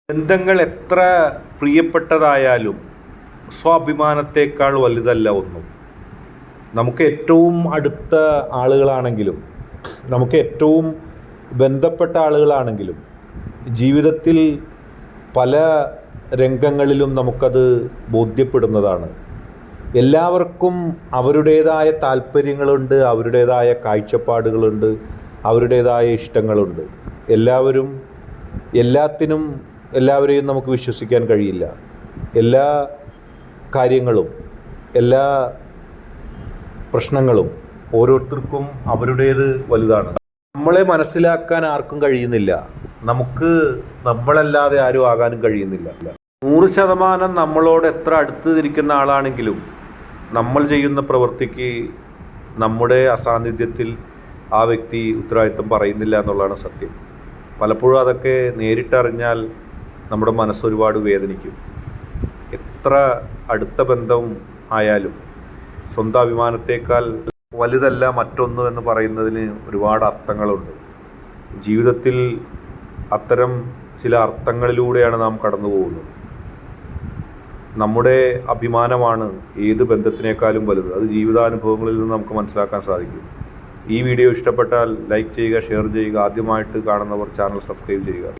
ബന്ധങ്ങൾ എത്ര പ്രിയപ്പെട്ടതായാലും സ്വാഭിമാനത്തേക്കാൾ വലുതല്ല ഒന്നും. നമുക്ക് ഏറ്റവും അടുത്ത ആളുകളാണെങ്കിലും നമുക്ക് ഏറ്റവും ബന്ധപ്പെട്ട ആളുകളാണെങ്കിലും ജീവിതത്തിൽ പല രംഗങ്ങളിലും നമുക്കത് ബോധ്യപ്പെടുന്നതാണ്. എല്ലാവർക്കും അവരുടേതായ താല്പര്യങ്ങളുണ്ട്, അവരുടേതായ കാഴ്ചപ്പാടുകളുണ്ട്, അവരുടേതായ ഇഷ്ടങ്ങളുണ്ട്. എല്ലാവരെയും നമുക്ക് വിശ്വസിക്കാൻ കഴിയില്ല. എല്ലാ കാര്യങ്ങളും എല്ലാ പ്രശ്നങ്ങളും ഓരോരുത്തർക്കും അവരുടേത് വലുതാണ്. നമ്മളെ മനസ്സിലാക്കാൻ ആർക്കും കഴിയുന്നില്ല. നമുക്ക് നമ്മളല്ലാതെ ആരും ആകാനും കഴിയുന്നില്ല. 100% നമ്മളോട് എത്ര അടുത്തിരിക്കുന്ന ആളാണെങ്കിലും നമ്മൾ ചെയ്യുന്ന പ്രവൃത്തിക്ക് നമ്മുടെ അസാന്നിധ്യത്തിൽ ആ വ്യക്തി ഉത്തരവാദിത്വം പറയുന്നില്ല എന്നുള്ളതാണ് സത്യം. പലപ്പോഴും അതൊക്കെ നേരിട്ടറിഞ്ഞാൽ നമ്മുടെ മനസ്സൊരുപാട് വേദനിക്കും. എത്ര അടുത്ത ബന്ധം ആയാലും സ്വന്തം അഭിമാനത്തേക്കാൾ വലുതല്ല മറ്റൊന്നും എന്ന് പറയുന്നതിന് ഒരുപാട് അർത്ഥങ്ങളുണ്ട്. ജീവിതത്തിൽ അത്തരം ചില അർത്ഥങ്ങളിലൂടെയാണ് നാം കടന്നു പോകുന്നത്. നമ്മുടെ അഭിമാനമാണ് ഏത് ബന്ധത്തിനേക്കാളും വലുത്. അത് ജീവിതാനുഭവങ്ങളിൽ നിന്ന് നമുക്ക് മനസ്സിലാക്കാൻ സാധിക്കും. ഈ വീഡിയോ ഇഷ്ടപ്പെട്ടാൽ ലൈക്ക് ചെയ്യുക, ഷെയർ ചെയ്യുക. ആദ്യമായിട്ട് കാണുന്നവർ ചാനൽ സബ്സ്ക്രൈബ് ചെയ്യുക.